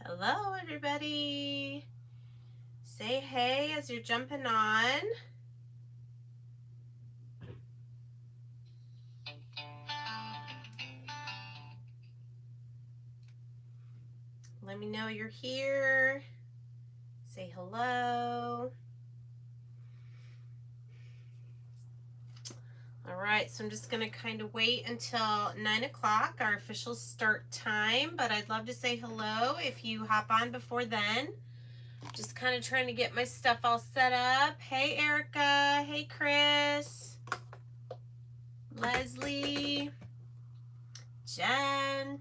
Hello, everybody. Say hey as you're jumping on. Let me know you're here. Say hello. All right, so I'm just going to kind of wait until 9 o'clock, our official start time, but I'd love to say hello if you hop on before then. Just kind of trying to get my stuff all set up. Hey, Erica. Hey, Chris. Leslie. Jen.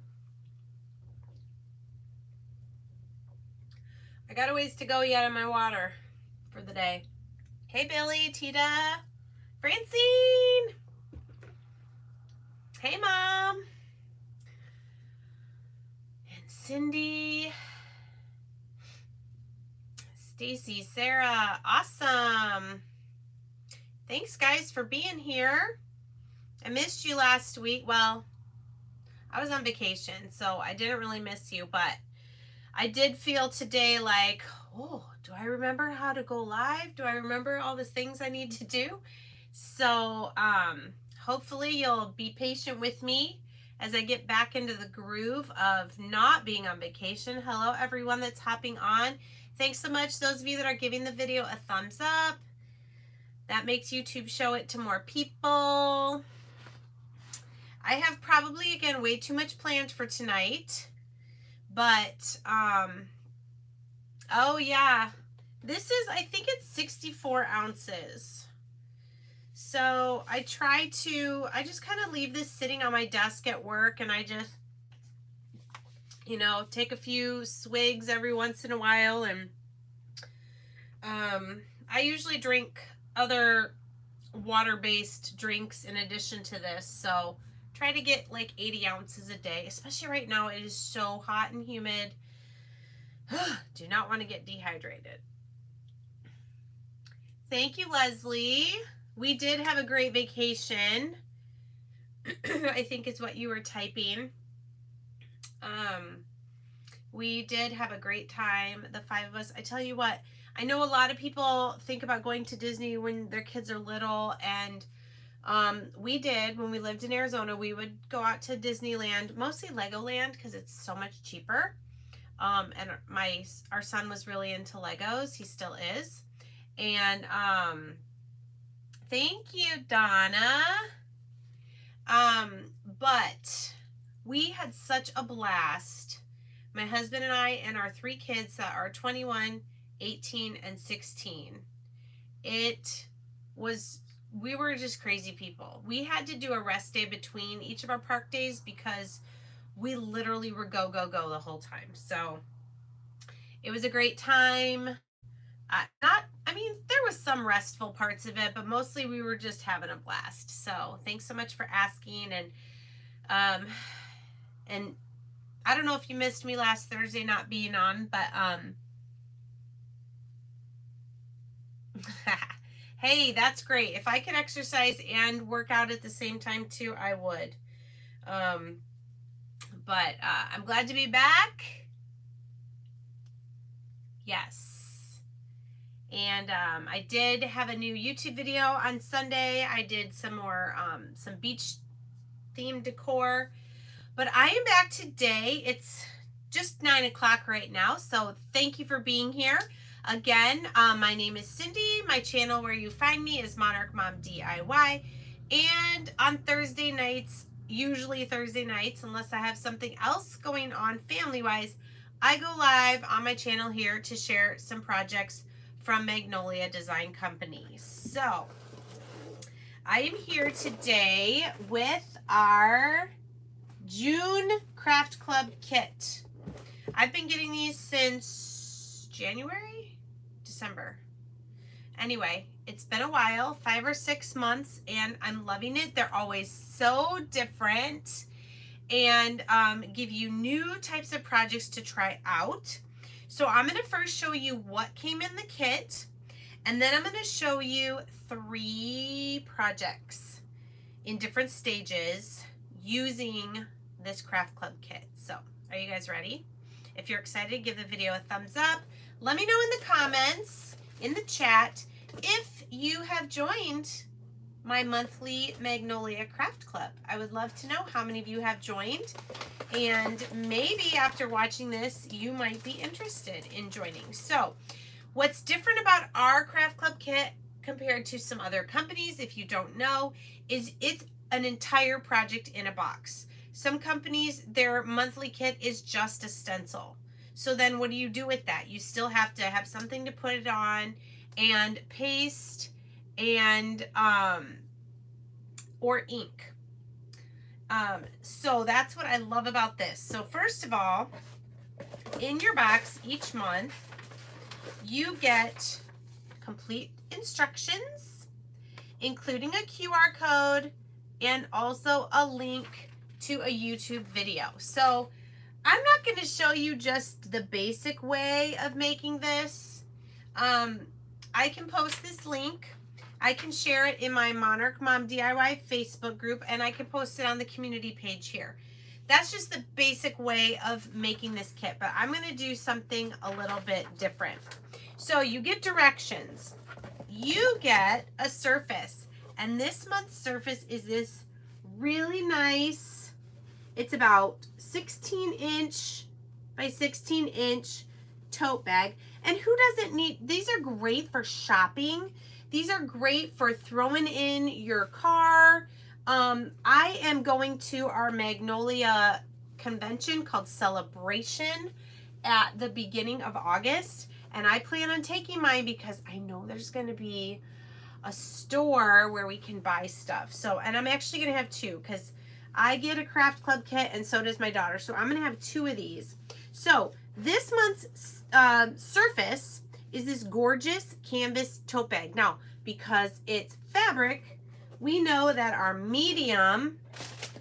I got a ways to go yet on my water for the day. Hey, Billy, Tita, Francine. Hey, Mom. And Cindy. Stacy, Sarah, awesome. Thanks, guys, for being here. I missed you last week. Well, I was on vacation, so I didn't really miss you, but I did feel today like, oh, do I remember how to go live? Do I remember all the things I need to do? So hopefully you'll be patient with me as I get back into the groove of not being on vacation. Hello, everyone that's hopping on. Thanks so much, those of you that are giving the video a thumbs up. That makes YouTube show it to more people. I have probably, again, way too much planned for tonight. But, oh yeah, this is, I think it's 64 ounces. So I just kind of leave this sitting on my desk at work, and I just, take a few swigs every once in a while. And I usually drink other water-based drinks in addition to this. So try to get like 80 ounces a day, especially right now. It is so hot and humid. Do not want to get dehydrated. Thank you, Leslie. We did have a great vacation. I think is what you were typing. We did have a great time, the 5 of us. I tell you what, I know a lot of people think about going to Disney when their kids are little, and we did when we lived in Arizona. We would go out to Disneyland, mostly Legoland, because it's so much cheaper. And our son was really into Legos. He still is. And thank you, Donna. But we had such a blast. My husband and I and our 3 kids that are 21, 18, and 16. We were just crazy people. We had to do a rest day between each of our park days because we literally were go, go, go the whole time. So it was a great time. There was some restful parts of it, but mostly we were just having a blast. So thanks so much for asking. And I don't know if you missed me last Thursday not being on, but hey, that's great. If I could exercise and work out at the same time too, I would. But I'm glad to be back. Yes. And I did have a new YouTube video on Sunday. I did some more, some beach themed decor. But I am back today. It's just 9 o'clock right now. So thank you for being here. Again, my name is Cindy. My channel where you find me is Monarch Mom DIY. And on Thursday nights, usually Thursday nights, unless I have something else going on family-wise, I go live on my channel here to share some projects from Magnolia Design Company. So I am here today with our June Craft Club kit. I've been getting these since December. Anyway, it's been a while, 5 or 6 months, and I'm loving it. They're always so different and give you new types of projects to try out. So I'm going to first show you what came in the kit, and then I'm going to show you 3 projects in different stages using this Craft Club kit. So are you guys ready? If you're excited, give the video a thumbs up. Let me know in the comments, in the chat, if you have joined my monthly Magnolia Craft Club. I would love to know how many of you have joined, and maybe after watching this, you might be interested in joining. So, what's different about our Craft Club kit compared to some other companies, if you don't know, is it's an entire project in a box. Some companies, their monthly kit is just a stencil. So then what do you do with that? You still have to have something to put it on and paste and or ink. So that's what I love about this. So first of all, in your box each month, you get complete instructions, including a QR code and also a link to a YouTube video. So I'm not going to show you just the basic way of making this. I can post this link. I can share it in my Monarch Mom DIY Facebook group, and I can post it on the community page here. That's just the basic way of making this kit, but I'm going to do something a little bit different. So you get directions. You get a surface, and this month's surface is this really nice, it's about 16-inch by 16-inch tote bag. And who doesn't need, these are great for shopping. These are great for throwing in your car. I am going to our Magnolia convention called Celebration at the beginning of August. And I plan on taking mine because I know there's going to be a store where we can buy stuff. So, and I'm actually going to have two because I get a Craft Club kit and so does my daughter. So I'm going to have two of these. So this month's surface is this gorgeous canvas tote bag. Now, because it's fabric, we know that our medium,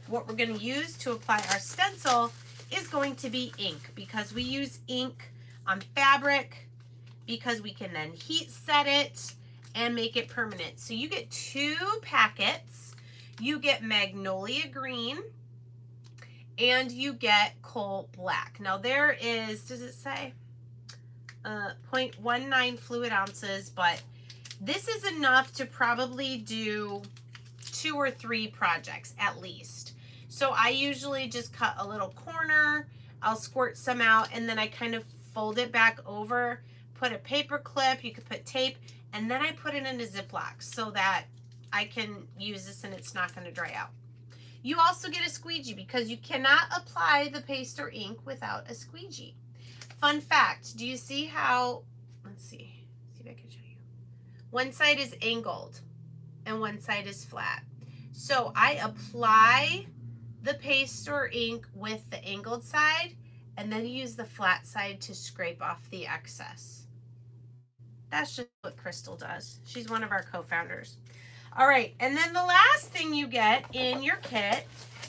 what we're going to use to apply our stencil, is going to be ink, because we use ink on fabric because we can then heat set it and make it permanent. So you get 2 packets. You get Magnolia Green and you get Coal Black. Now there is, does it say? 0.19 fluid ounces, but this is enough to probably do 2 or 3 projects at least. So I usually just cut a little corner, I'll squirt some out, and then I kind of fold it back over, put a paper clip, you could put tape, and then I put it in a Ziploc so that I can use this and it's not going to dry out. You also get a squeegee because you cannot apply the paste or ink without a squeegee. Fun fact, do you see how, let's see if I can show you. One side is angled and one side is flat. So I apply the paste or ink with the angled side and then use the flat side to scrape off the excess. That's just what Crystal does. She's one of our co-founders. All right, and then the last thing you get in your kit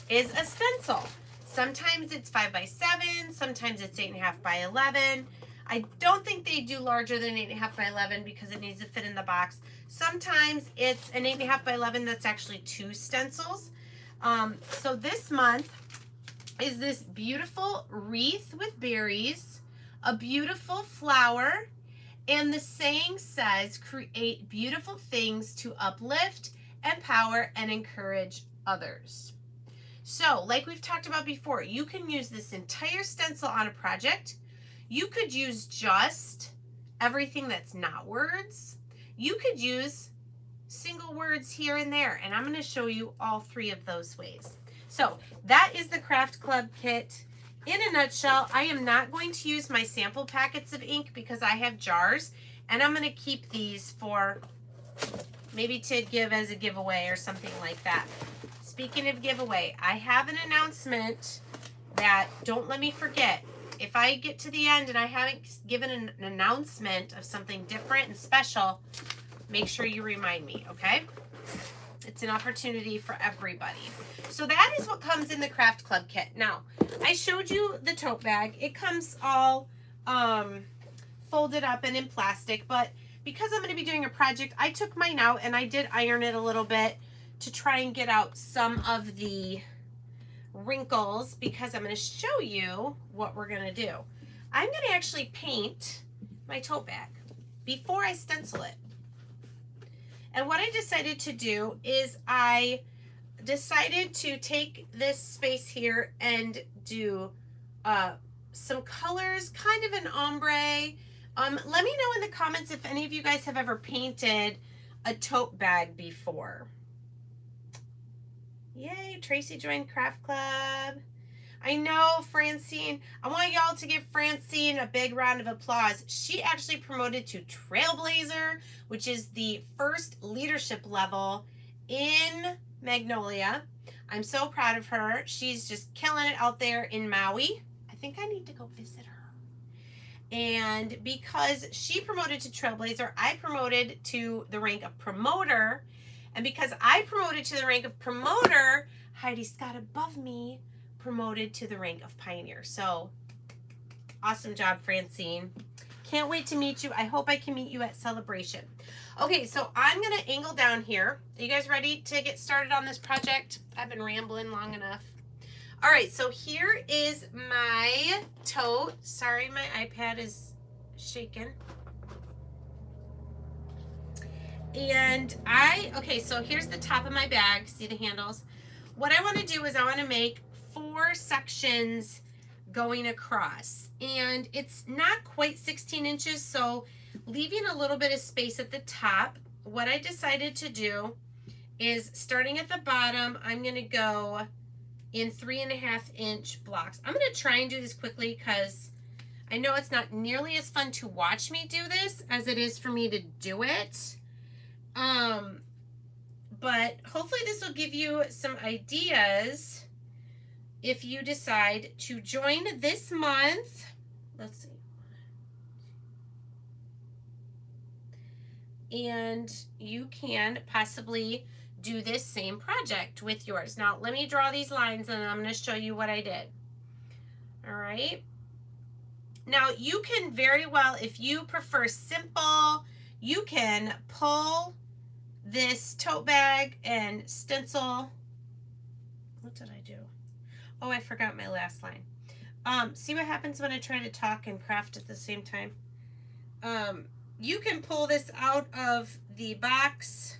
is a stencil. Sometimes it's 5 by 7, sometimes it's 8.5 by 11. I don't think they do larger than 8.5 by 11 because it needs to fit in the box. Sometimes it's an 8.5 by 11 that's actually 2 stencils. So this month is this beautiful wreath with berries, a beautiful flower, and the saying says, create beautiful things to uplift, empower, and encourage others. So, like we've talked about before, you can use this entire stencil on a project. You could use just everything that's not words. You could use single words here and there, and I'm going to show you all 3 of those ways. So, that is the Craft Club kit. In a nutshell, I am not going to use my sample packets of ink because I have jars, and I'm going to keep these for maybe to give as a giveaway or something like that. Speaking of giveaway, I have an announcement that, don't let me forget, if I get to the end and I haven't given an announcement of something different and special, make sure you remind me, okay? It's an opportunity for everybody. So that is what comes in the Craft Club kit. Now, I showed you the tote bag. It comes all folded up and in plastic, but because I'm going to be doing a project, I took mine out and I did iron it a little bit to try and get out some of the wrinkles because I'm going to show you what we're going to do. I'm going to actually paint my tote bag before I stencil it. And what I decided to do is I decided to take this space here and do some colors, kind of an ombre. Let me know in the comments if any of you guys have ever painted a tote bag before. Yay, Tracy joined Craft Club. I know, Francine. I want y'all to give Francine a big round of applause. She actually promoted to Trailblazer, which is the first leadership level in Magnolia. I'm so proud of her. She's just killing it out there in Maui. I think I need to go visit her. And because she promoted to Trailblazer, I promoted to the rank of promoter. And because I promoted to the rank of promoter, Heidi Scott above me promoted to the rank of pioneer. So awesome job, Francine. Can't wait to meet you. I hope I can meet you at Celebration. Okay, so I'm going to angle down here. Are you guys ready to get started on this project? I've been rambling long enough. All right, so here is my tote. Sorry, my iPad is shaking. And okay, so here's the top of my bag. See the handles? What I want to do is I want to make 4 sections going across. And it's not quite 16 inches, so leaving a little bit of space at the top. What I decided to do is starting at the bottom, I'm going to go in 3.5-inch blocks. I'm going to try and do this quickly because I know it's not nearly as fun to watch me do this as it is for me to do it. But hopefully this will give you some ideas if you decide to join this month. Let's see. And you can possibly do this same project with yours. Now, let me draw these lines and I'm going to show you what I did. All right. Now, you can very well, if you prefer simple, you can pull this tote bag and stencil. What did I do? Oh, I forgot my last line. See what happens when I try to talk and craft at the same time? You can pull this out of the box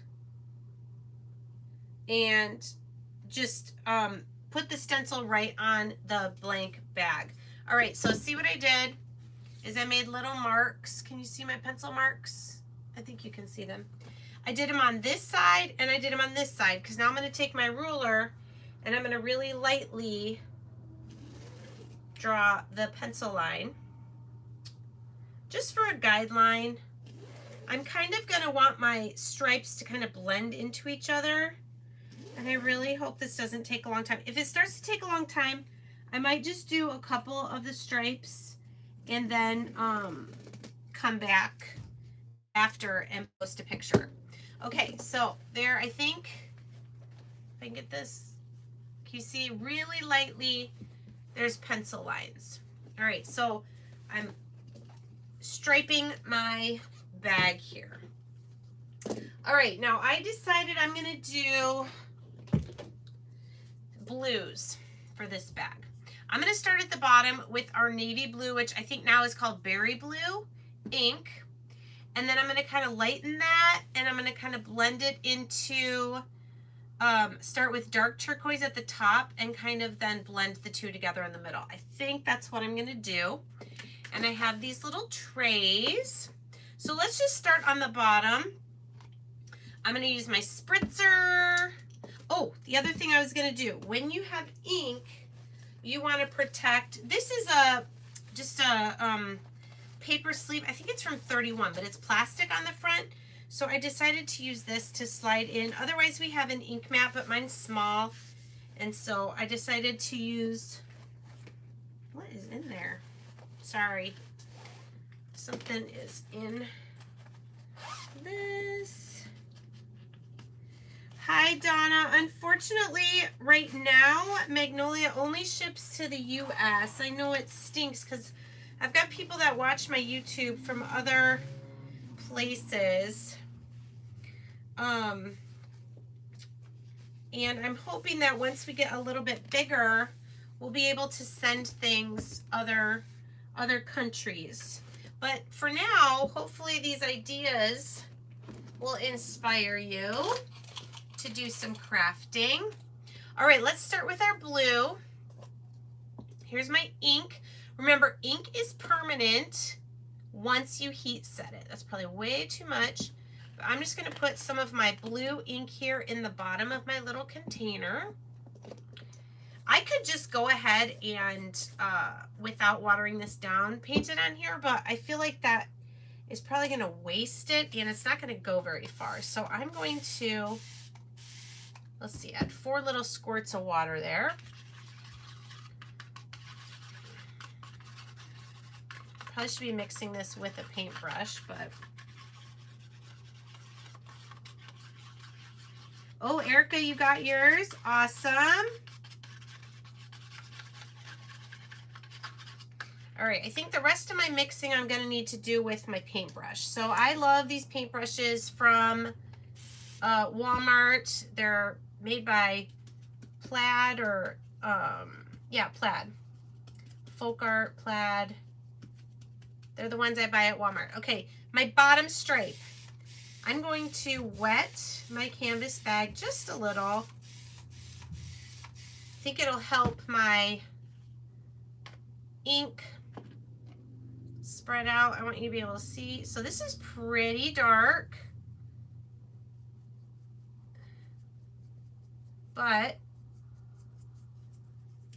and just put the stencil right on the blank bag. All right, so see what I did is I made little marks. Can you see my pencil marks? I think you can see them. I did them on this side and I did them on this side because now I'm going to take my ruler and I'm going to really lightly draw the pencil line just for a guideline. I'm kind of going to want my stripes to kind of blend into each other, and I really hope this doesn't take a long time. If it starts to take a long time, I might just do a couple of the stripes and then come back after and post a picture. Okay, so there, I think, if I can get this, can you see really lightly, there's pencil lines. All right, so I'm striping my bag here. All right, now I decided I'm gonna do blues for this bag. I'm gonna start at the bottom with our navy blue, which I think now is called berry blue ink. And then I'm going to kind of lighten that and I'm going to kind of blend it into, start with dark turquoise at the top and kind of then blend the two together in the middle. I think that's what I'm going to do. And I have these little trays. So let's just start on the bottom. I'm going to use my spritzer. Oh, the other thing I was going to do, when you have ink, you want to protect, this is just a paper sleeve. I think it's from 31, but it's plastic on the front. So I decided to use this to slide in. Otherwise we have an ink mat, but mine's small. And so I decided to use, what is in there? Sorry. Something is in this. Hi, Donna. Unfortunately, right now, Magnolia only ships to the US. I know it stinks because I've got people that watch my YouTube from other places. And I'm hoping that once we get a little bit bigger, we'll be able to send things other other countries. But for now, hopefully these ideas will inspire you to do some crafting. All right, let's start with our blue. Here's my ink. Remember, ink is permanent once you heat set it. That's probably way too much. But I'm just going to put some of my blue ink here in the bottom of my little container. I could just go ahead and, without watering this down, paint it on here, but I feel like that is probably going to waste it, and it's not going to go very far. So I'm going to, let's see, add 4 little squirts of water there. Probably should be mixing this with a paintbrush, but... Oh, Erica, you got yours. Awesome. All right, I think the rest of my mixing I'm going to need to do with my paintbrush. So I love these paintbrushes from Walmart. They're made by Plaid or, yeah, Plaid. Folk Art, Plaid. They're the ones I buy at Walmart. Okay, my bottom stripe. I'm going to wet my canvas bag just a little. I think it'll help my ink spread out. I want you to be able to see. So this is pretty dark, but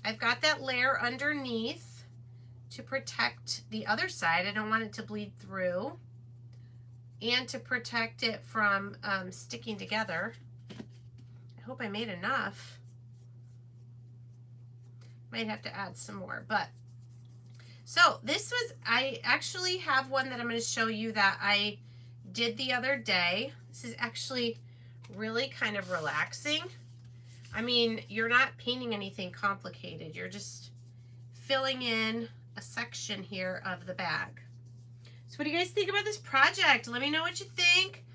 I've got that layer underneath to protect the other side. I don't want it to bleed through, and to protect it from sticking together. I hope I made enough. Might have to add some more, but so this was, I actually have one that I'm going to show you that I did the other day. This is actually really kind of relaxing. I mean, you're not painting anything complicated. You're just filling in a section here of the bag. So what do you guys think about this project? Let me know what you think.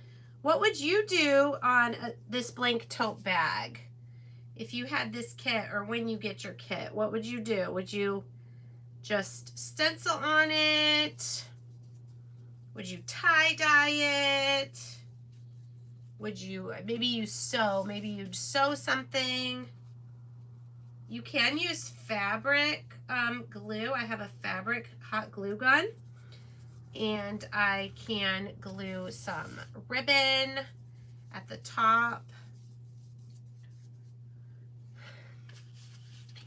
What would you do on this blank tote bag? If you had this kit, or when you get your kit, what would you do? Would you just stencil on it? Would you tie-dye it? Would you, maybe you sew, maybe you'd sew something. You can use fabric glue. I have a fabric hot glue gun, and I can glue some ribbon at the top.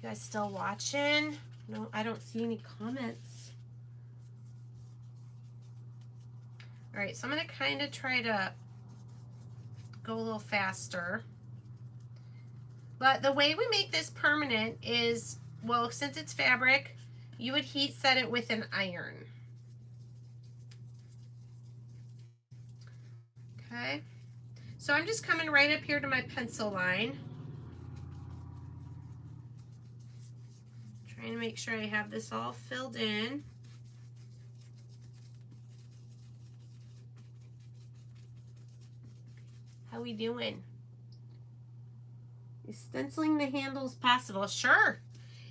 You guys still watching? No, I don't see any comments. All right, so I'm going to kind of try to go a little faster. But the way we make this permanent is, well, since it's fabric, you would heat set it with an iron. Okay, so I'm just coming right up here to my pencil line. Trying to make sure I have this all filled in. How we doing? Is stenciling the handles possible? Sure.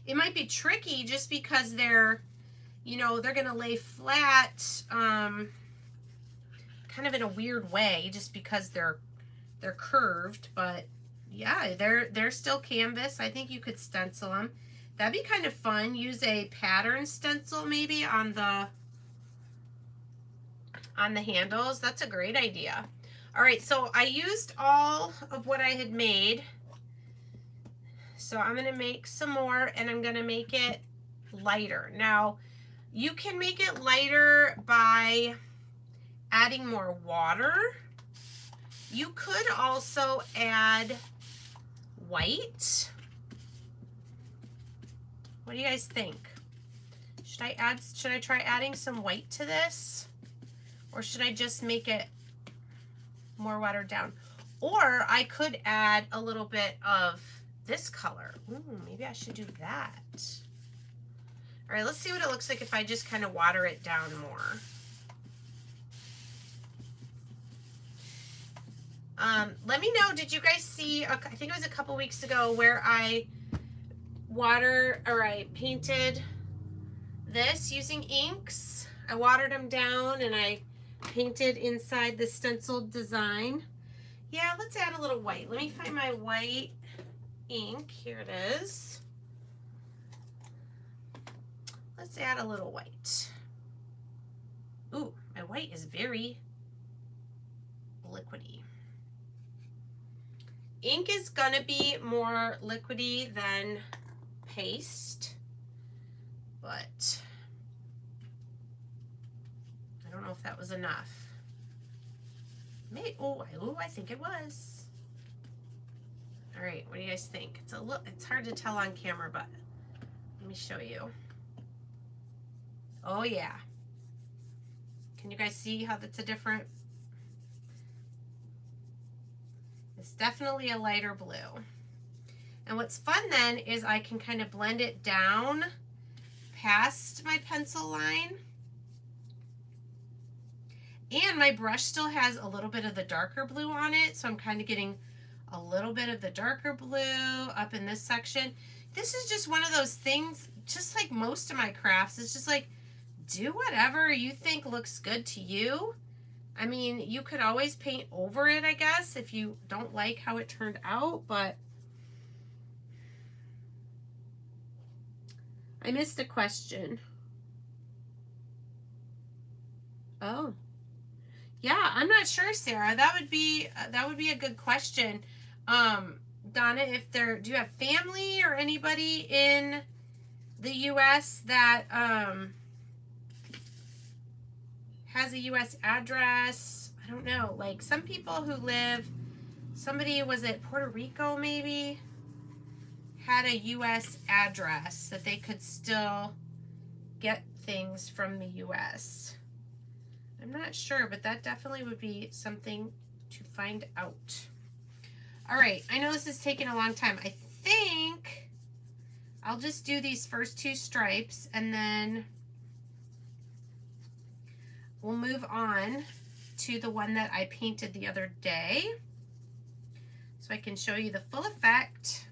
It might be tricky just because they're, you know, they're gonna lay flat kind of in a weird way just because they're curved, but yeah, they're still canvas. I think you could stencil them. That'd be kind of fun. Use a pattern stencil maybe on the handles. That's a great idea. All right, so I used all of what I had made. So I'm gonna make some more, and I'm gonna make it lighter. Now, you can make it lighter by adding more water. You could also add white. What do you guys think? Should I try adding some white to this? Or should I just make it more watered down? Or I could add a little bit of this color. Ooh, maybe I should do that. All right, let's see what it looks like if I just kind of water it down more. Let me know, did you guys see, I think it was a couple weeks ago, where I painted this using inks. I watered them down and I painted inside the stencil design. Yeah, let's add a little white. Let me find my white ink. Here it is. Let's add a little white. Ooh, my white is very liquidy. Ink is gonna be more liquidy than paste, but I don't know if that was enough. Maybe, oh, I think it was. All right, what do you guys think? It's hard to tell on camera, but let me show you. Oh yeah. Can you guys see how that's a different? It's definitely a lighter blue. And what's fun then is I can kind of blend it down past my pencil line. And my brush still has a little bit of the darker blue on it, so I'm kind of getting a little bit of the darker blue up in this section. This is just one of those things, just like most of my crafts, it's just like, do whatever you think looks good to you. I mean, you could always paint over it, I guess, if you don't like how it turned out, but I missed a question. Oh. Yeah, I'm not sure, Sarah. That would be a good question. Donna, do you have family or anybody in the US that has a US address? I don't know. Like some people who somebody was at Puerto Rico maybe, had a US address that they could still get things from the US. I'm not sure, but that definitely would be something to find out. All right, I know this is taking a long time. I think I'll just do these first two stripes and then we'll move on to the one that I painted the other day so I can show you the full effect.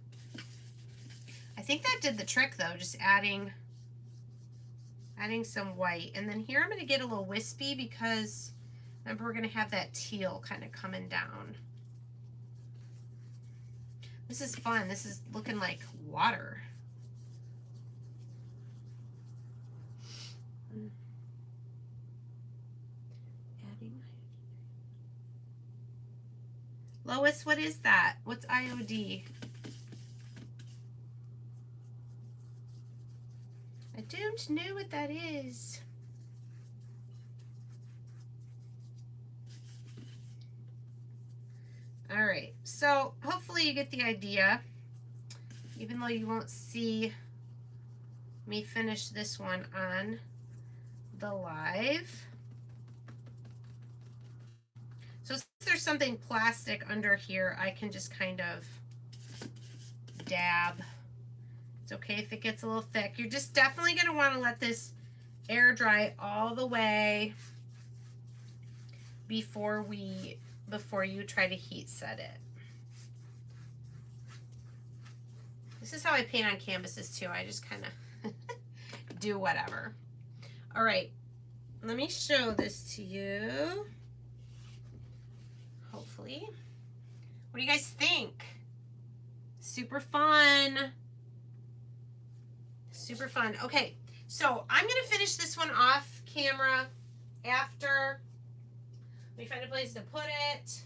I think that did the trick though, just adding some white. And then here I'm going to get a little wispy because remember we're going to have that teal kind of coming down. This is fun. This is looking like water. Lois, what is that? What's IOD? I don't know what that is. All right, so hopefully you get the idea, even though you won't see me finish this one on the live. So since there's something plastic under here, I can just kind of dab. It's okay if it gets a little thick. You're just definitely going to want to let this air dry all the way before you try to heat set it. This is how I paint on canvases too. I just kind of do whatever. All right, let me show this to you. Hopefully. What do you guys think? Super fun. Super fun. Okay, so I'm going to finish this one off camera after. Let me find a place to put it.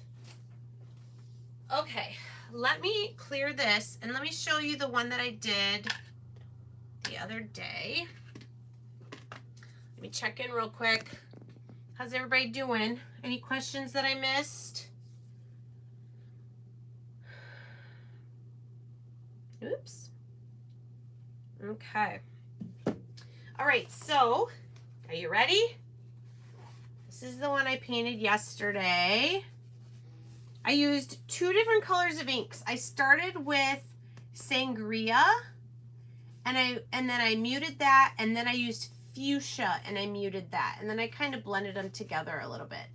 Okay, let me clear this and let me show you the one that I did the other day. Let me check in real quick. How's everybody doing? Any questions that I missed? Oops. Okay. All right, so are you ready? This is the one I painted yesterday. I used 2 different colors of inks. I started with Sangria and then I muted that, and then I used fuchsia and I muted that, and then I kind of blended them together a little bit.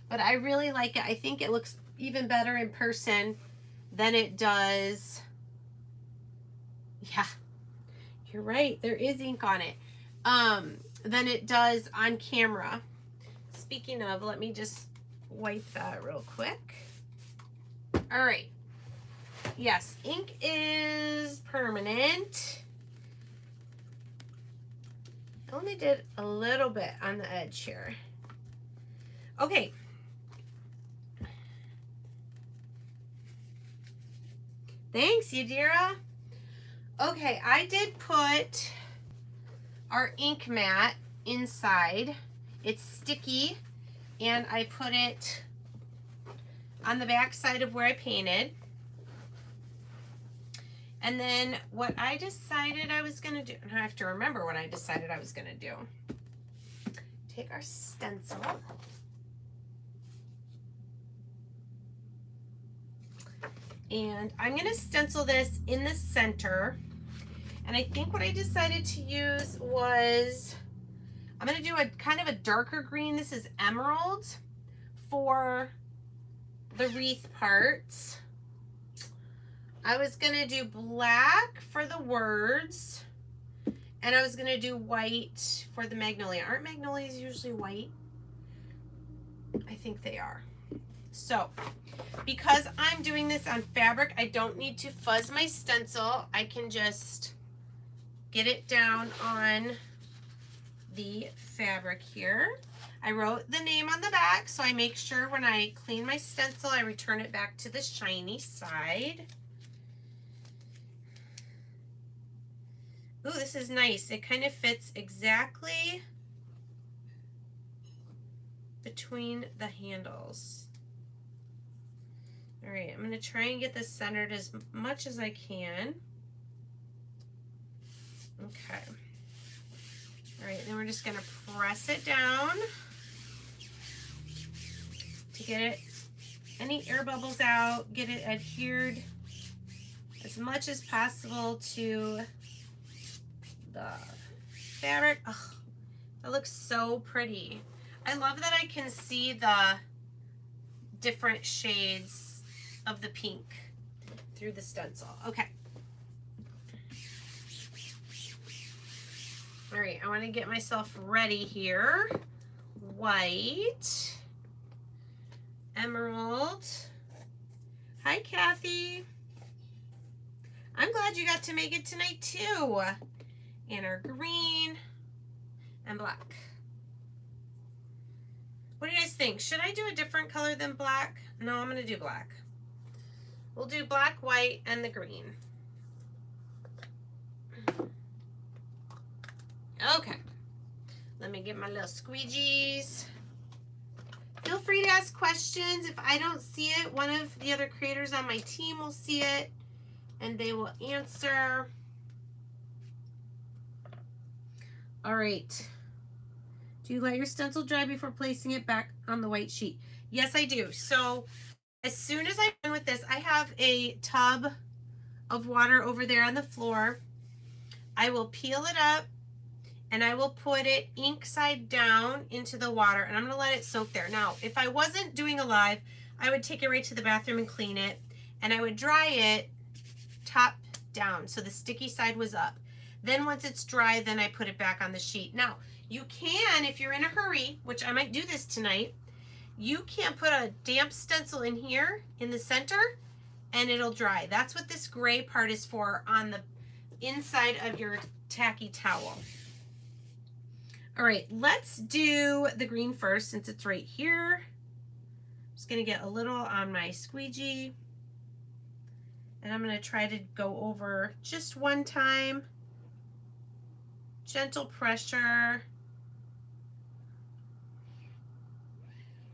But I really like it. I think it looks even better in person than it does. Yeah, you're right. There is ink on it. than it does on camera. Speaking of, let me just wipe that real quick. All right. Yes, ink is permanent. I only did a little bit on the edge here. Okay. Thanks, Yadira. Okay, I did put our ink mat inside. It's sticky, and I put it on the back side of where I painted. And then what I decided I was going to do, and I have to remember what I decided I was going to do. Take our stencil. And I'm going to stencil this in the center. And I think what I decided to use was, I'm going to do a kind of a darker green. This is emerald for the wreath parts. I was going to do black for the words, and I was going to do white for the magnolia. Aren't magnolias usually white? I think they are. So, because I'm doing this on fabric, I don't need to fuzz my stencil. I can just get it down on the fabric here. I wrote the name on the back, so I make sure when I clean my stencil, I return it back to the shiny side. Ooh, this is nice. It kind of fits exactly between the handles. All right, I'm going to try and get this centered as much as I can. Okay. All right, then we're just going to press it down to get it, any air bubbles out, get it adhered as much as possible to the fabric. Oh, that looks so pretty. I love that I can see the different shades of the pink through the stencil. Okay. All right, I want to get myself ready here. White, emerald. Hi, Kathy. I'm glad you got to make it tonight too. And our green and black. What do you guys think? Should I do a different color than black? No, I'm going to do black. We'll do black, white, and the green. Okay. Let me get my little squeegees. Feel free to ask questions. If I don't see it, one of the other creators on my team will see it, and they will answer. All right. Do you let your stencil dry before placing it back on the white sheet? Yes, I do. So as soon as I'm done with this, I have a tub of water over there on the floor. I will peel it up and I will put it ink side down into the water, and I'm going to let it soak there. Now, if I wasn't doing a live, I would take it right to the bathroom and clean it, and I would dry it top down so the sticky side was up. Then once it's dry, then I put it back on the sheet. Now, you can, if you're in a hurry, which I might do this tonight, you can put a damp stencil in here in the center and it'll dry. That's what this gray part is for on the inside of your tacky towel. All right, let's do the green first since it's right here. I'm just gonna get a little on my squeegee, and I'm gonna try to go over just one time. Gentle pressure.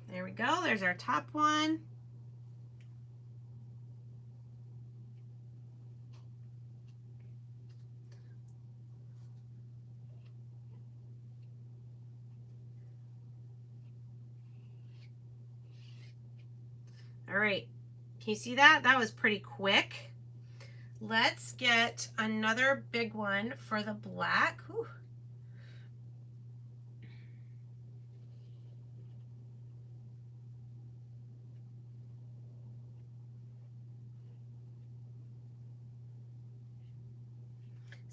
There we go, there's our top one. All right, can you see that? That was pretty quick. Let's get another big one for the black. Whew.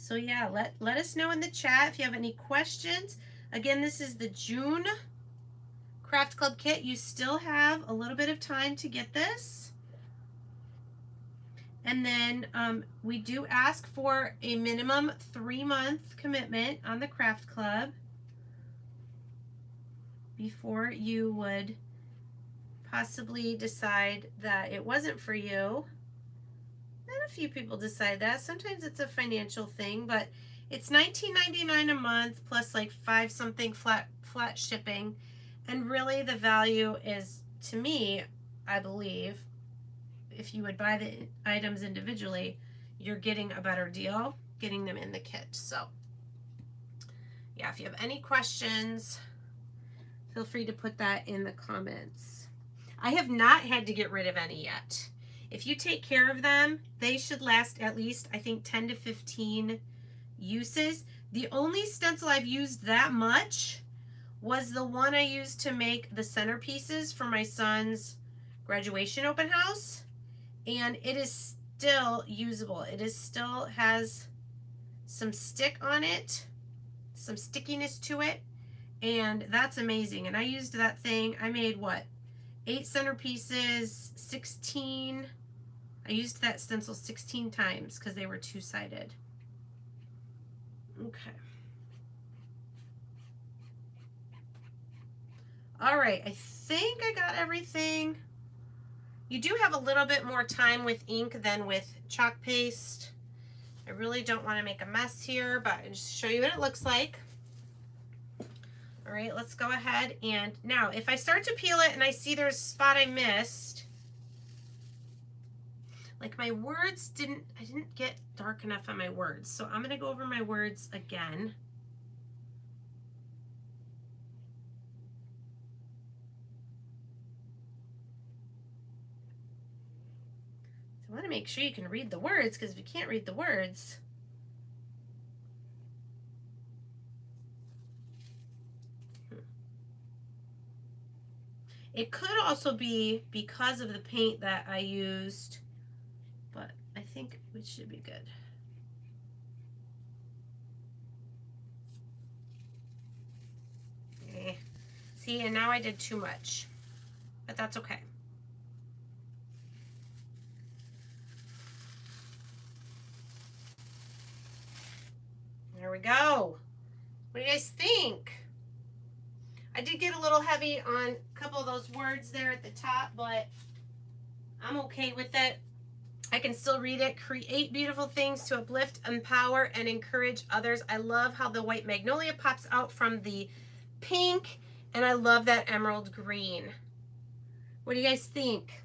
So yeah, let us know in the chat if you have any questions. Again, this is the June Craft Club kit. You still have a little bit of time to get this. And then we do ask for a minimum 3-month commitment on the Craft Club before you would possibly decide that it wasn't for you. And a few people decide that. Sometimes it's a financial thing, but it's $19.99 a month plus like 5 something flat shipping. And really the value is, to me, I believe, if you would buy the items individually, you're getting a better deal getting them in the kit. So yeah, if you have any questions, feel free to put that in the comments. I have not had to get rid of any yet. If you take care of them, they should last at least, I think, 10 to 15 uses. The only stencil I've used that much was the one I used to make the centerpieces for my son's graduation open house. And it is still usable. It is still has some stick on it, some stickiness to it, and that's amazing. And I used that thing, I made what, 8 centerpieces, 16. I used that stencil 16 times because they were 2-sided. Okay. All right, I think I got everything. You do have a little bit more time with ink than with chalk paste. I really don't want to make a mess here, but I'll just show you what it looks like. All right, let's go ahead, and now if I start to peel it and I see there's a spot I missed, like my words I didn't get dark enough on my words, so I'm gonna go over my words again. So I want to make sure you can read the words, because if you can't read the words, it could also be because of the paint that I used, but I think it should be good. See, and now I did too much, but that's okay. There we go. What do you guys think? I did get a little heavy on a couple of those words there at the top, but I'm okay with it. I can still read it. Create beautiful things to uplift, empower, and encourage others. I love how the white magnolia pops out from the pink, and I love that emerald green. What do you guys think?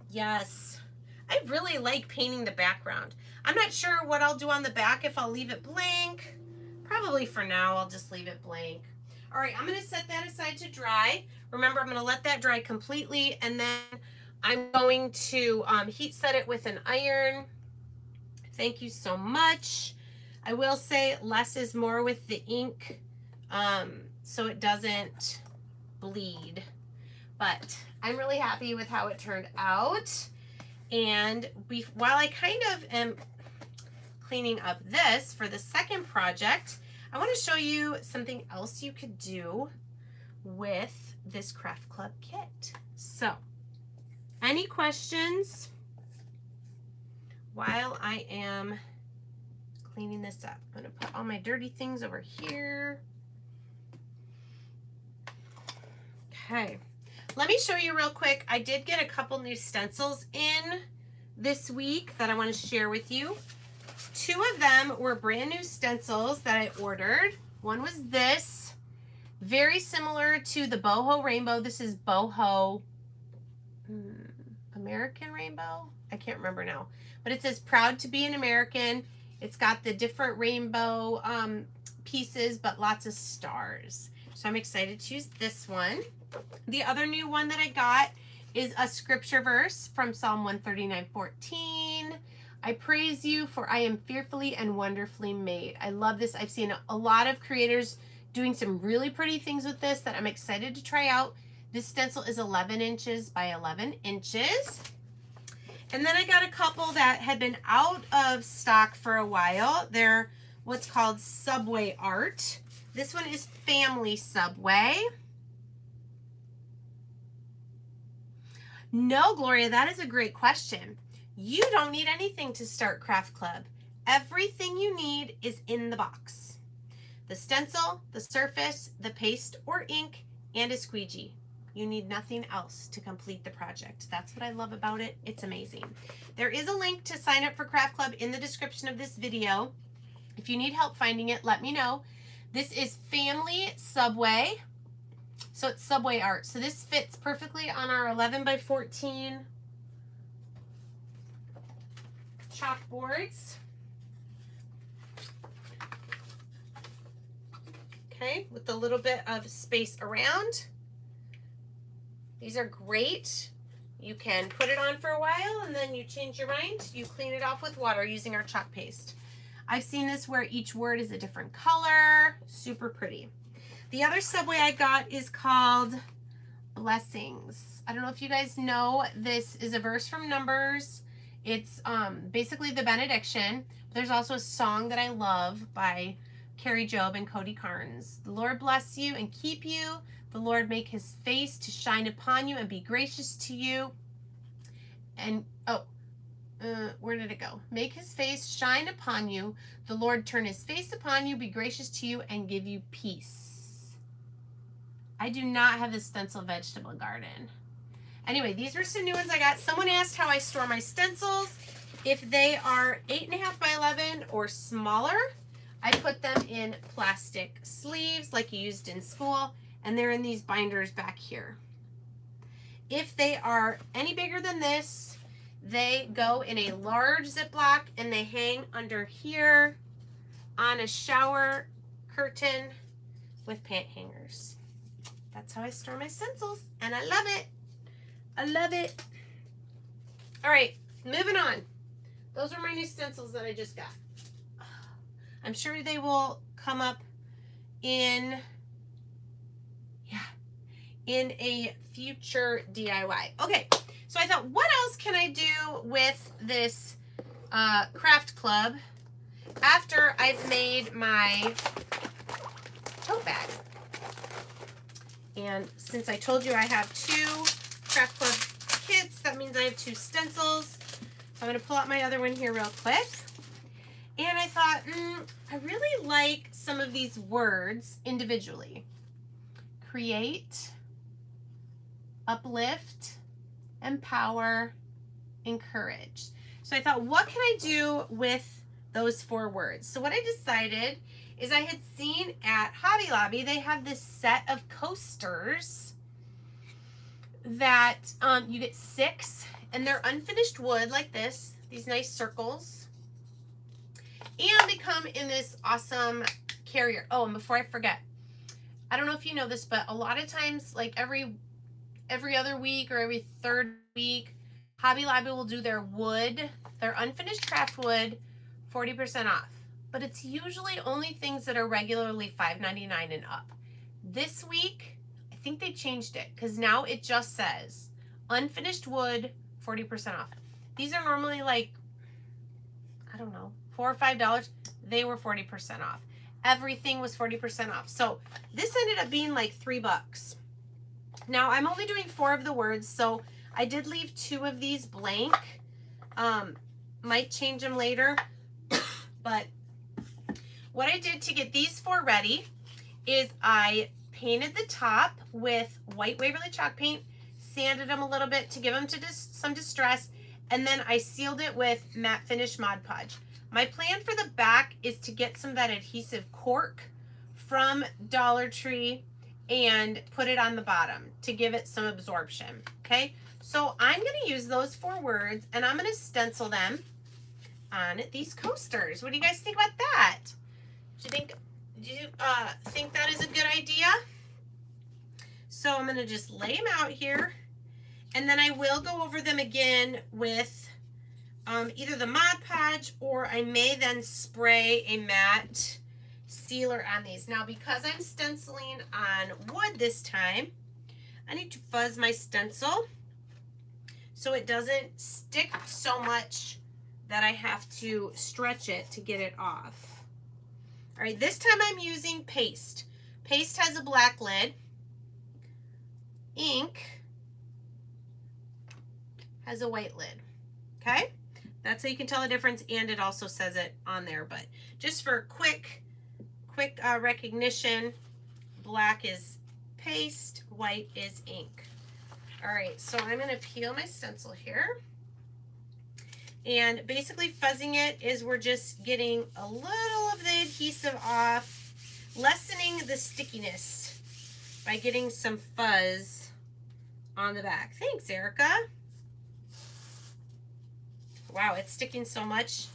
Yes. I really like painting the background. I'm not sure what I'll do on the back, if I'll leave it blank. Probably for now, I'll just leave it blank. All right, I'm going to set that aside to dry. Remember, I'm going to let that dry completely, and then I'm going to heat set it with an iron. Thank you so much. I will say less is more with the ink, so it doesn't bleed. But I'm really happy with how it turned out. And while I kind of am cleaning up this for the second project, I want to show you something else you could do with this Craft Club kit. So, any questions while I am cleaning this up? I'm going to put all my dirty things over here. Okay. Let me show you real quick. I did get a couple new stencils in this week that I want to share with you. 2 of them were brand new stencils that I ordered. One was this, very similar to the boho rainbow. This is boho American rainbow. I can't remember now, but it says proud to be an American. It's got the different rainbow pieces, but lots of stars. So I'm excited to use this one. The other new one that I got is a scripture verse from Psalm 139:14. I praise you, for I am fearfully and wonderfully made. I love this. I've seen a lot of creators doing some really pretty things with this that I'm excited to try out. This stencil is 11 inches by 11 inches. And then I got a couple that had been out of stock for a while. They're what's called Subway art. This one is Family Subway. No, Gloria, that is a great question. You don't need anything to start Craft Club. Everything you need is in the box. The stencil, the surface, the paste or ink, and a squeegee. You need nothing else to complete the project. That's what I love about it. It's amazing. There is a link to sign up for Craft Club in the description of this video. If you need help finding it, let me know. This is Family Subway. So it's Subway art. So this fits perfectly on our 11 by 14 chalkboards. Okay, with a little bit of space around. These are great. You can put it on for a while and then you change your mind. You clean it off with water using our chalk paste. I've seen this where each word is a different color. Super pretty. The other Subway I got is called Blessings. I don't know if you guys know, this is a verse from Numbers. It's basically the benediction. There's also a song that I love by Carrie Job and Cody Carnes. The Lord bless you and keep you. The Lord make his face to shine upon you and be gracious to you. And, where did it go? Make his face shine upon you. The Lord turn his face upon you, be gracious to you, and give you peace. I do not have the Stencil vegetable garden. Anyway, these were some new ones I got. Someone asked how I store my stencils. If they are 8.5 by 11 or smaller, I put them in plastic sleeves like you used in school, and they're in these binders back here. If they are any bigger than this, they go in a large Ziploc and they hang under here on a shower curtain with pant hangers. That's how I store my stencils, and I love it. I love it. All right, moving on. Those are my new stencils that I just got. I'm sure they will come up in a future DIY. Okay, so I thought, what else can I do with this Craft Club after I've made my tote bag? And since I told you I have 2 Craft Club kits, that means I have 2 stencils. So I'm going to pull out my other one here real quick. And I thought, I really like some of these words individually. Create, uplift, empower, encourage. So I thought, what can I do with those 4 words? So what I decided is I had seen at Hobby Lobby, they have this set of coasters that you get 6, and they're unfinished wood like this, these nice circles. And they come in this awesome carrier. Oh, and before I forget, I don't know if you know this, but a lot of times, like every other week or every 3rd week, Hobby Lobby will do their wood, their unfinished craft wood, 40% off. But it's usually only things that are regularly $5.99 and up. This week, I think they changed it because now it just says unfinished wood, 40% off. These are normally like, I don't know, $4 or $5. They were 40% off. Everything was 40% off. So this ended up being like $3. Now I'm only doing 4 of the words, so I did leave 2 of these blank. Might change them later, but what I did to get these 4 ready is I painted the top with white Waverly chalk paint, sanded them a little bit to give them some distress, and then I sealed it with matte finish Mod Podge. My plan for the back is to get some of that adhesive cork from Dollar Tree and put it on the bottom to give it some absorption, okay? So I'm going to use those 4 words, and I'm going to stencil them on these coasters. What do you guys think about that? Do you think that is a good idea? So I'm going to just lay them out here, and then I will go over them again with either the Mod Podge, or I may then spray a matte sealer on these. Now, because I'm stenciling on wood this time, I need to fuzz my stencil. so it doesn't stick so much that I have to stretch it to get it off. All right, this time I'm using paste. Paste has a black lid. Ink has a white lid. Okay? That's how you can tell the difference, and it also says it on there, but just for quick recognition, black is paste, white is ink. All right, so I'm going to peel my stencil here. And basically fuzzing it is we're just getting a little of the adhesive off, lessening the stickiness by getting some fuzz on the back. Thanks, Erica. Wow, it's sticking so much.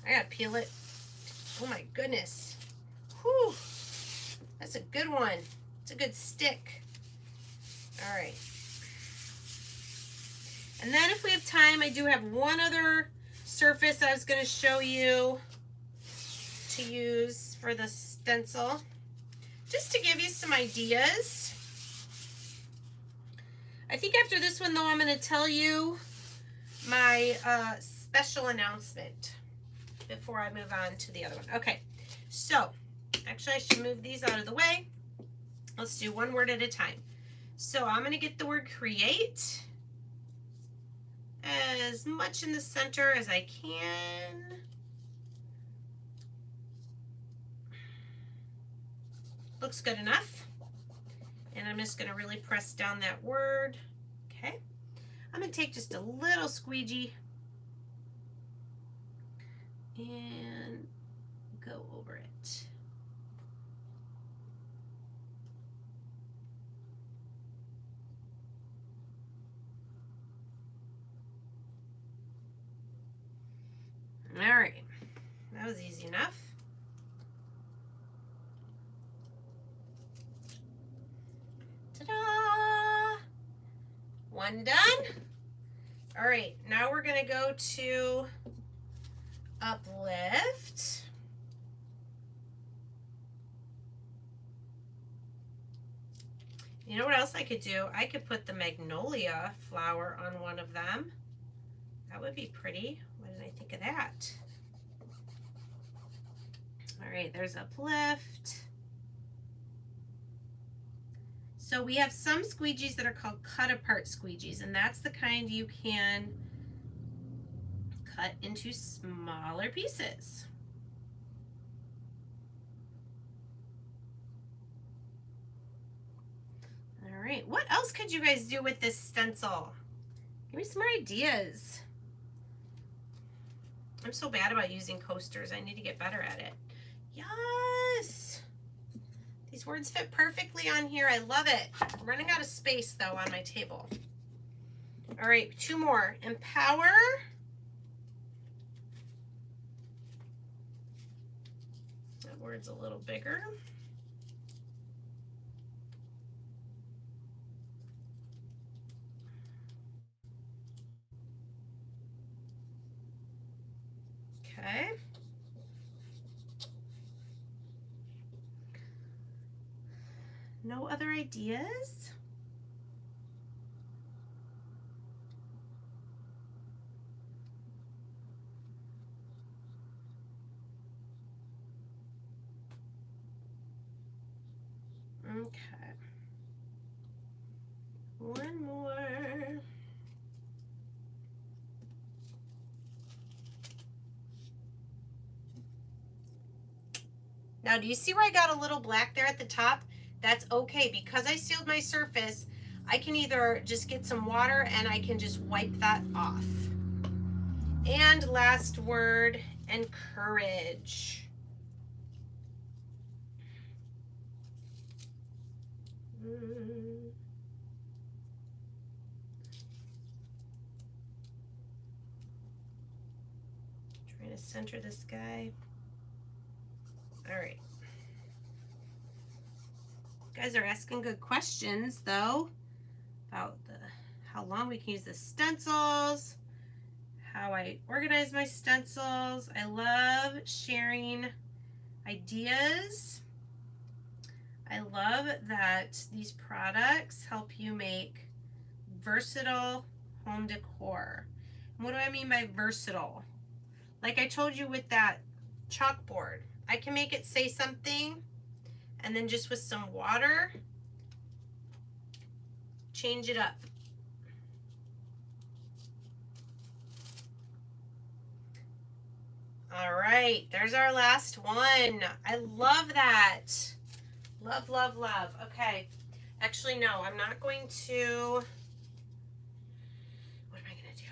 I gotta peel it. Oh my goodness. Whew. That's a good one. It's a good stick. All right. And then if we have time, I do have one other surface I was going to show you to use for the stencil, just to give you some ideas. I think after this one, though, I'm going to tell you my special announcement before I move on to the other one. Okay, so actually I should move these out of the way. Let's do one word at a time. So I'm going to get the word create as much in the center as I can. Looks good enough. And I'm just going to really press down that word. Okay. I'm going to take just a little squeegee and go over it. All right, that was easy enough. Ta-da! One done. All right, now we're gonna go to uplift. You know what else I could do? I could put the Magnolia flower on one of them. That would be pretty. Why didn't I think of that? All right, there's uplift. So we have some squeegees that are called cut apart squeegees, and that's the kind you can cut into smaller pieces. All right, what else could you guys do with this stencil? Give me some more ideas. I'm so bad about using coasters. I need to get better at it. Yes! These words fit perfectly on here. I love it. I'm running out of space, though, on my table. All right, two more. Empower. That word's a little bigger. Okay. No other ideas? Okay. One more. Now, do you see where I got a little black there at the top? That's okay, because I sealed my surface, I can either just get some water and I can just wipe that off. And last word, encourage. Trying to center this guy. All right. You guys are asking good questions, though, about how long we can use the stencils, how I organize my stencils. I love sharing ideas. I love that these products help you make versatile home decor. And what do I mean by versatile? Like I told you with that chalkboard, I can make it say something and then just with some water, change it up. All right, there's our last one. I love that. Love, love, love. Okay. Actually, no, I'm not going to. What am I going to do?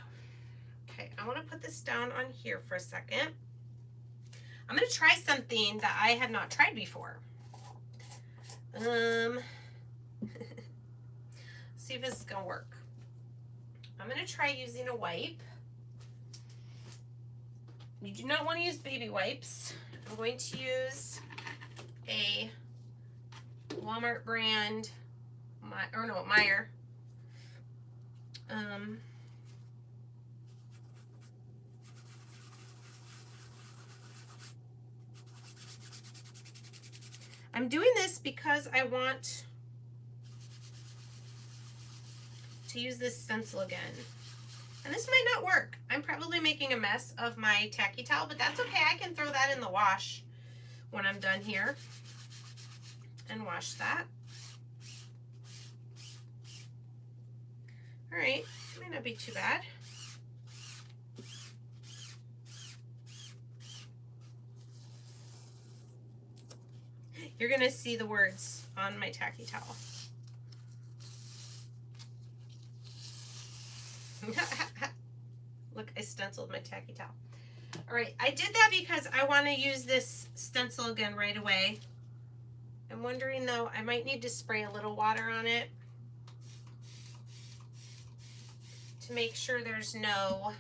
Okay, I want to put this down on here for a second. I'm going to try something that I have not tried before. See if this is going to work. I'm going to try using a wipe. You do not want to use baby wipes. I'm going to use a Walmart brand, Meyer. I'm doing this because I want to use this stencil again. And this might not work. I'm probably making a mess of my tacky towel, but that's okay. I can throw that in the wash when I'm done here and wash that. All right, might not be too bad. You're gonna see the words on my tacky towel. Look, I stenciled my tacky towel. All right, I did that because I want to use this stencil again right away. I'm wondering though, I might need to spray a little water on it to make sure there's no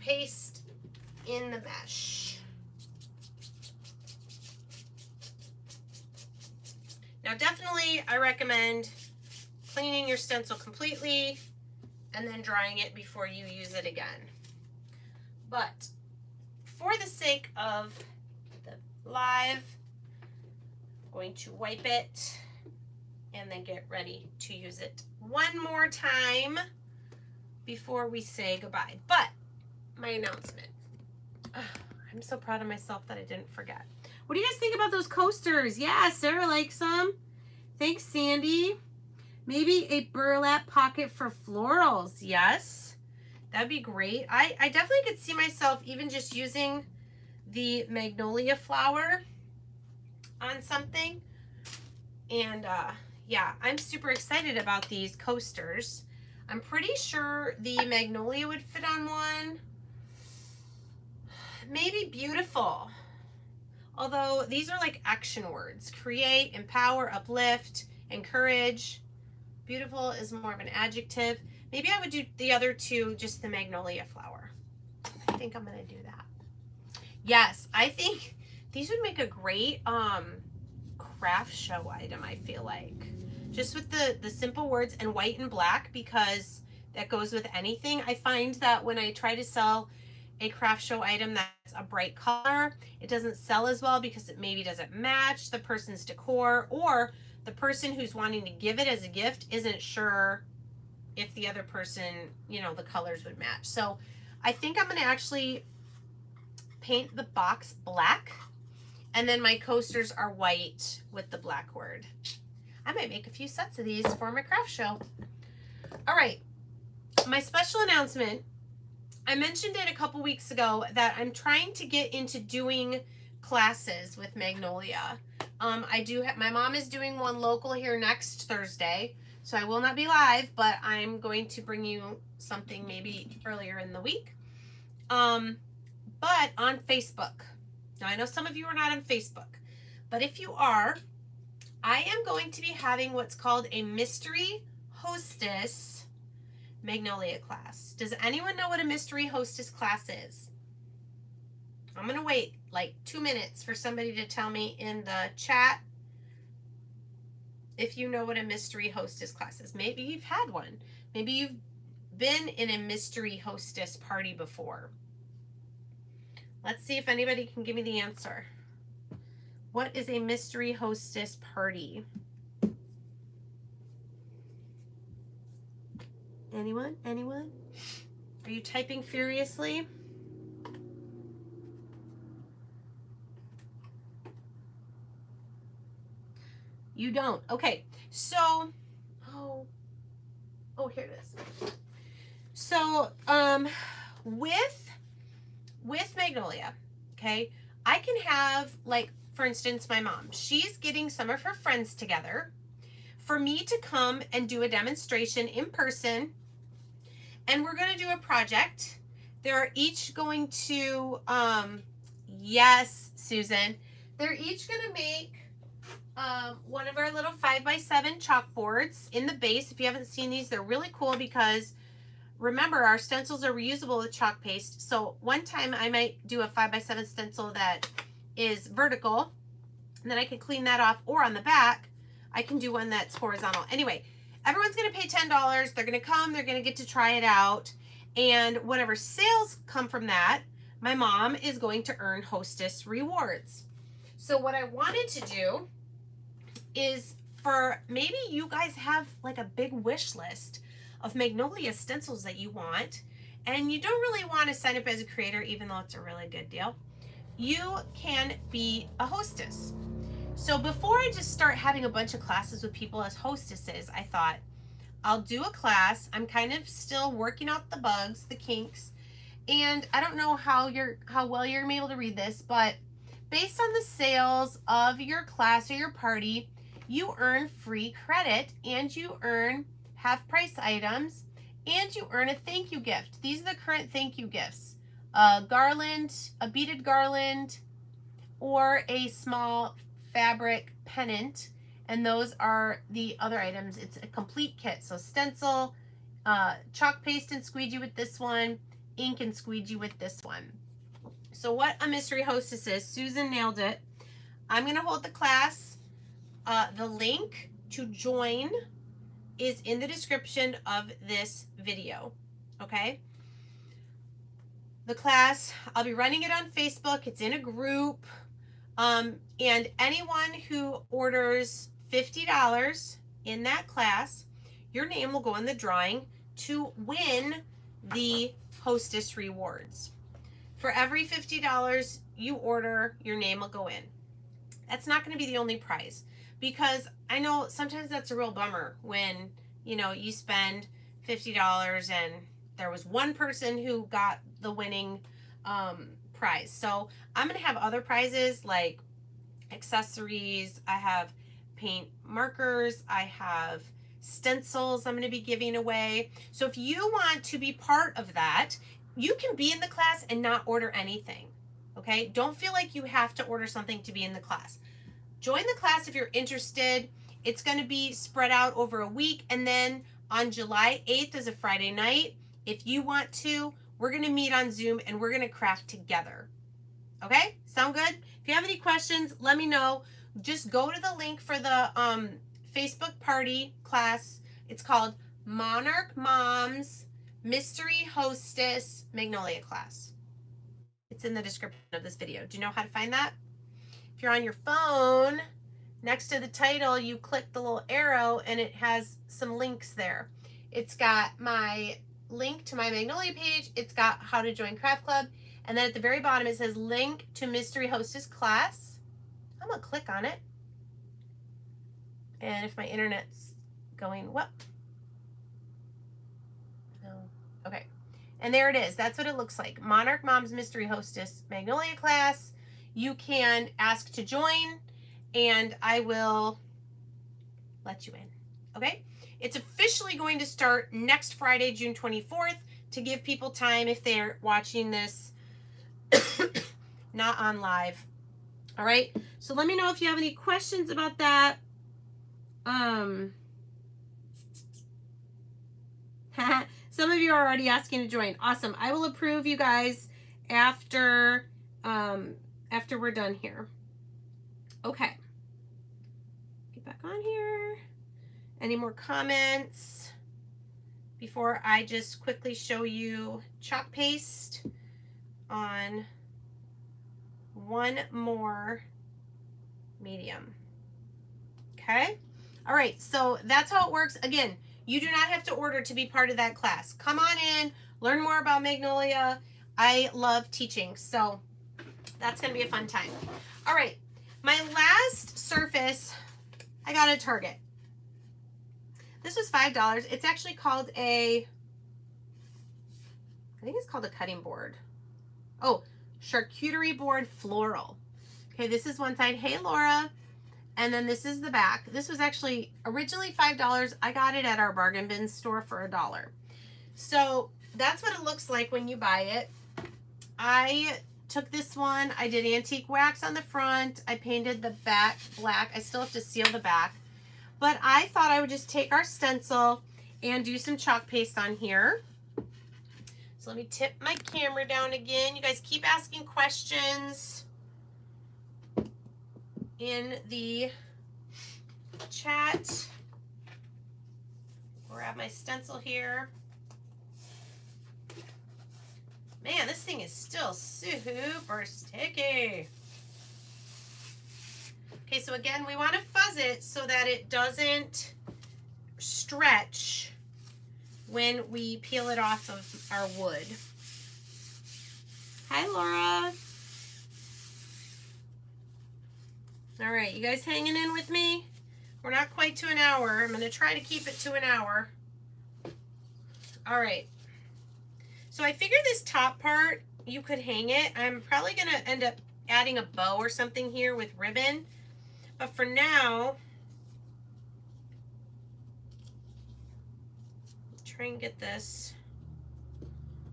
paste in the mesh. Now definitely I recommend cleaning your stencil completely and then drying it before you use it again. But for the sake of the live, I'm going to wipe it and then get ready to use it one more time before we say goodbye. But my announcement. I'm so proud of myself that I didn't forget. What do you guys think about those coasters? Yeah, Sarah likes them. Thanks, Sandy. Maybe a burlap pocket for florals. Yes, that'd be great. I definitely could see myself even just using the Magnolia flower on something. And yeah, I'm super excited about these coasters. I'm pretty sure the Magnolia would fit on one. Maybe beautiful. Although these are like action words. Create, empower, uplift, encourage. Beautiful is more of an adjective. Maybe I would do the other two, just the Magnolia flower. I think I'm gonna do that. Yes, I think these would make a great craft show item, I feel like. Just with the simple words and white and black, because that goes with anything. I find that when I try to sell a craft show item that's a bright color, it doesn't sell as well because it maybe doesn't match the person's decor, or the person who's wanting to give it as a gift isn't sure if the other person, you know, the colors would match. So I think I'm going to actually paint the box black, and then my coasters are white with the black word. I might make a few sets of these for my craft show. All right, my special announcement. I mentioned it a couple weeks ago that I'm trying to get into doing classes with Magnolia. I do have, my mom is doing one local here next Thursday, so I will not be live, but I'm going to bring you something maybe earlier in the week. But on Facebook. Now I know some of you are not on Facebook, but if you are, I am going to be having what's called a mystery hostess Magnolia class. Does anyone know what a mystery hostess class is? I'm going to wait like 2 minutes for somebody to tell me in the chat if you know what a mystery hostess class is. Maybe you've had one. Maybe you've been in a mystery hostess party before. Let's see if anybody can give me the answer. What is a mystery hostess party? Anyone? Anyone? Are you typing furiously? You don't. Okay. So, oh, here it is. So, with Magnolia, okay, I can have, like, for instance, my mom. She's getting some of her friends together for me to come and do a demonstration in person, and we're going to do a project. They're each going to, yes, Susan, they're each going to make one of our little 5x7 chalkboards in the base. If you haven't seen these, they're really cool because remember, our stencils are reusable with chalk paste. So one time I might do a 5x7 stencil that is vertical, and then I can clean that off. Or on the back, I can do one that's horizontal. Anyway, everyone's going to pay $10. They're going to come. They're going to get to try it out. And whatever sales come from that, my mom is going to earn hostess rewards. So what I wanted to do is, for maybe you guys have like a big wish list of Magnolia stencils that you want, and you don't really want to sign up as a creator, even though it's a really good deal, you can be a hostess. So before I just start having a bunch of classes with people as hostesses, I thought I'll do a class. I'm kind of still working out the bugs, the kinks, and I don't know how well you're gonna be able to read this, but based on the sales of your class or your party, you earn free credit, and you earn half price items, and you earn a thank you gift. These are the current thank you gifts: a garland, a beaded garland, or a small fabric pennant. And those are the other items. It's a complete kit. So stencil, chalk paste and squeegee with this one, ink and squeegee with this one. So what a mystery hostess is, Susan nailed it. I'm going to hold the class. The link to join is in the description of this video, okay? The class, I'll be running it on Facebook. It's in a group. And anyone who orders $50 in that class, your name will go in the drawing to win the hostess rewards. For every $50 you order, your name will go in. That's not going to be the only prize, because I know sometimes that's a real bummer when, you spend $50 and there was one person who got the winning prize. So I'm going to have other prizes like accessories. I have paint markers. I have stencils I'm going to be giving away. So if you want to be part of that, you can be in the class and not order anything. Okay? Don't feel like you have to order something to be in the class. Join the class if you're interested. It's going to be spread out over a week, and then on July 8th is a Friday night. If you want to, we're going to meet on Zoom and we're going to craft together. Okay? Sound good? If you have any questions, let me know. Just go to the link for the Facebook party class. It's called Monarch Mom's Mystery Hostess Magnolia class. It's in the description of this video. Do you know how to find that? If you're on your phone, next to the title, you click the little arrow and it has some links there. It's got my link to my Magnolia page. It's got how to join Craft Club. And then at the very bottom, it says link to Mystery Hostess class. I'm going to click on it. And if my internet's going, what? No. Okay. And there it is. That's what it looks like. Monarch Mom's Mystery Hostess Magnolia class. You can ask to join, and I will let you in. Okay? It's officially going to start next Friday, June 24th, to give people time if they're watching this not on live. All right? So let me know if you have any questions about that. Some of you are already asking to join. Awesome. I will approve you guys after we're done here. Okay. Get back on here. Any more comments before I just quickly show you chalk paste on one more medium? Okay. All right. So that's how it works. Again, You do not have to order to be part of that class. Come on in, learn more about Magnolia. I love teaching, so that's going to be a fun time. All right, my last surface I got at Target. This was $5. It's actually called I think it's called a cutting board. Oh, charcuterie board floral. Okay, this is one side. Hey, Laura. And then this is the back. This was actually originally $5. I got it at our bargain bin store for $1. So that's what it looks like when you buy it. I took this one. I did antique wax on the front. I painted the back black. I still have to seal the back. But I thought I would just take our stencil and do some chalk paste on here. So let me tip my camera down again. You guys keep asking questions in the chat. Grab my stencil here. Man, this thing is still super sticky. Okay, so again, we want to fuzz it so that it doesn't stretch when we peel it off of our wood. Hi, Laura. All right, you guys hanging in with me? We're not quite to an hour. I'm going to try to keep it to an hour. All right. So I figured this top part, you could hang it. I'm probably going to end up adding a bow or something here with ribbon. But for now, try and get this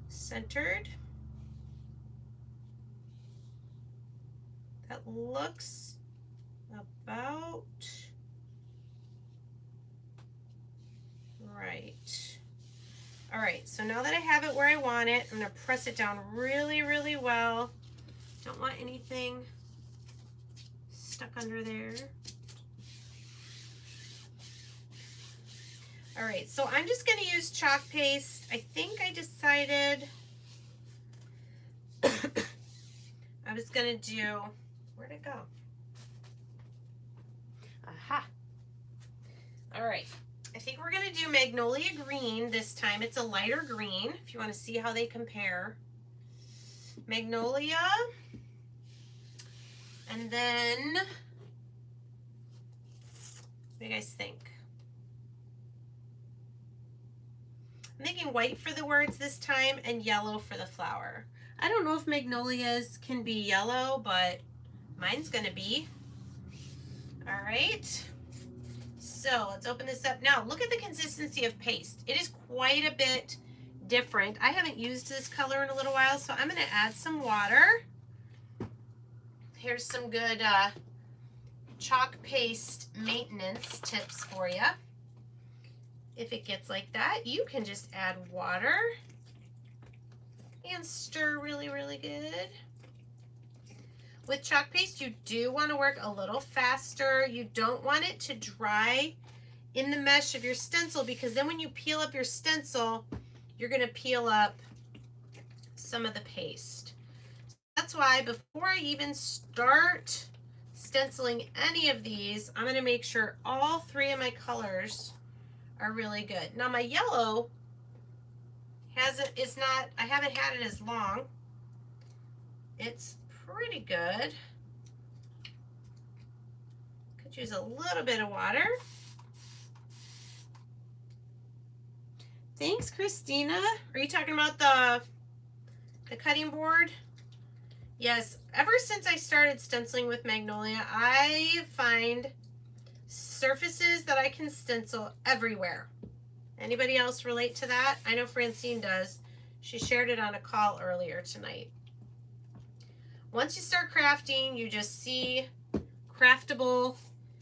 centered. That looks about right. All right, so now that I have it where I want it, I'm going to press it down really, really well. Don't want anything stuck under there. All right, so I'm just going to use chalk paste. I think I decided I was going to do, where'd it go? Aha. All right, I think we're going to do Magnolia green this time. It's a lighter green, if you want to see how they compare. Magnolia. And then, what do you guys think? I'm thinking white for the words this time and yellow for the flower. I don't know if Magnolias can be yellow, but mine's going to be. All right. So let's open this up. Now, look at the consistency of paste. It is quite a bit different. I haven't used this color in a little while, so I'm going to add some water. Here's some good chalk paste maintenance tips for you. If it gets like that, you can just add water and stir really, really good. With chalk paste, you do want to work a little faster. You don't want it to dry in the mesh of your stencil, because then when you peel up your stencil, you're going to peel up some of the paste. That's why before I even start stenciling any of these, I'm going to make sure all three of my colors are really good. Now my yellow I haven't had it as long. It's pretty good. Could use a little bit of water. Thanks, Christina. Are you talking about the cutting board? Yes, ever since I started stenciling with Magnolia, I find surfaces that I can stencil everywhere. Anybody else relate to that? I know Francine does. She shared it on a call earlier tonight. Once you start crafting, you just see craftable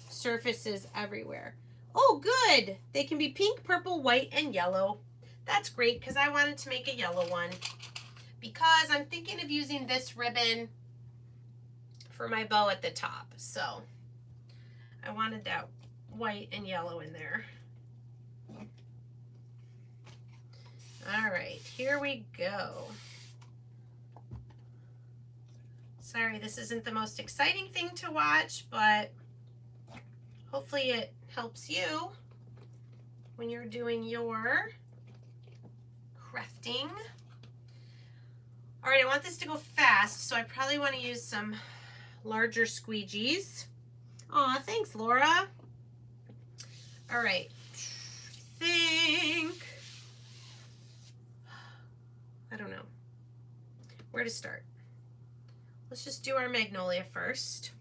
surfaces everywhere. Oh, good. They can be pink, purple, white, and yellow. That's great, because I wanted to make a yellow one. Because I'm thinking of using this ribbon for my bow at the top. So I wanted that white and yellow in there. All right, here we go. Sorry, this isn't the most exciting thing to watch, but hopefully it helps you. when you're doing your crafting. All right, I want this to go fast, so I probably want to use some larger squeegees. Aw, thanks, Laura. All right, I don't know where to start. Let's just do our Magnolia first.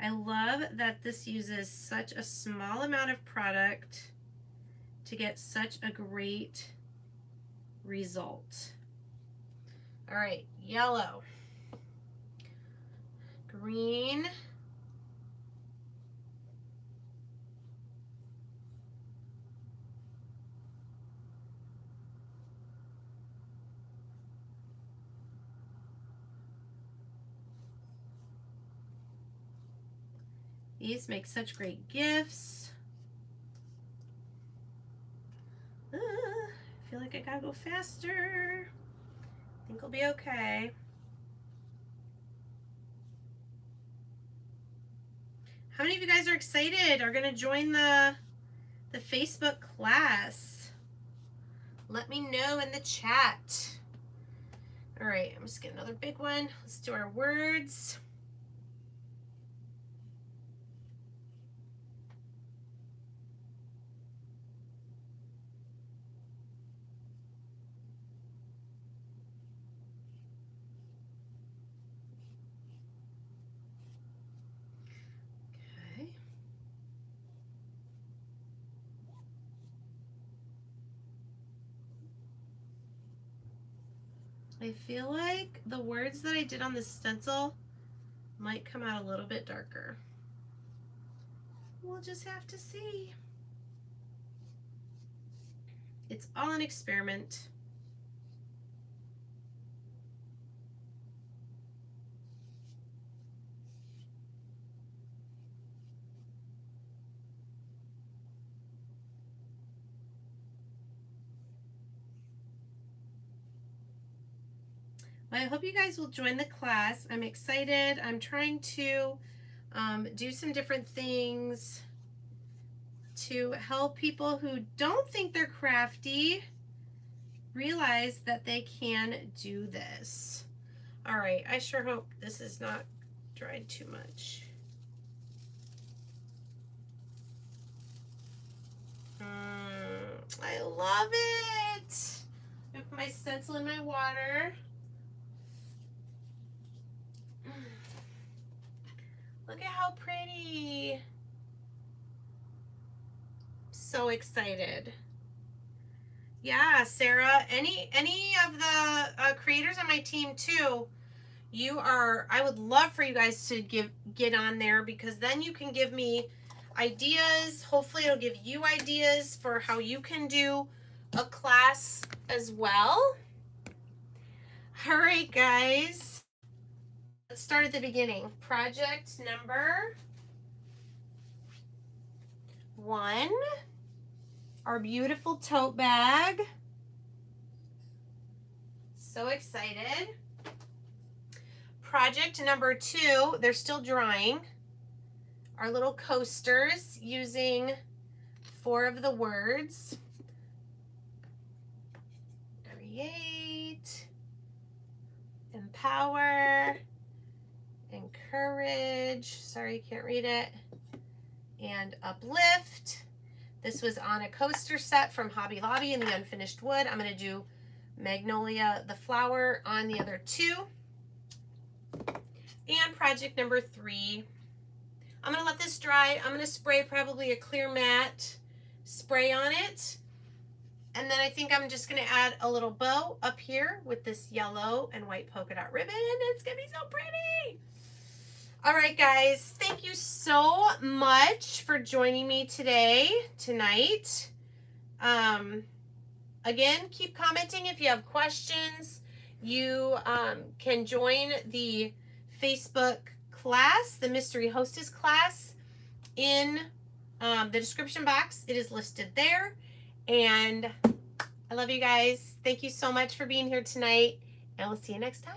I love that this uses such a small amount of product to get such a great result. All right, yellow, green, these make such great gifts. I feel like I gotta go faster. I think we'll be okay. How many of you guys are excited, are gonna join the Facebook class? Let me know in the chat. All right, I'm just getting another big one. Let's do our words. Okay. I feel like the words that I did on the stencil might come out a little bit darker. We'll just have to see. It's all an experiment. Well, I hope you guys will join the class. I'm excited. I'm trying to do some different things to help people who don't think they're crafty realize that they can do this. All right, I sure hope this is not dried too much. I love it. I put my stencil in my water. Look at how pretty. So excited. Yeah, Sarah, any of the creators on my team too, I would love for you guys to get on there, because then you can give me ideas. Hopefully it'll give you ideas for how you can do a class as well. All right, guys. Let's start at the beginning. Project number 1, our beautiful tote bag. So excited. Project number 2, they're still drying. Our little coasters using 4 of the words. Create, empower, encourage, sorry, can't read it, and uplift. This was on a coaster set from Hobby Lobby in the unfinished wood. I'm going to do Magnolia the flower on the other 2. And project number 3, I'm going to let this dry. I'm going to spray probably a clear matte spray on it. And then I think I'm just going to add a little bow up here with this yellow and white polka dot ribbon. It's going to be so pretty. All right, guys, thank you so much for joining me tonight. Again, keep commenting if you have questions. You can join the Facebook class, the Mystery Hostess class, in the description box. It is listed there. And I love you guys. Thank you so much for being here tonight. And we'll see you next time.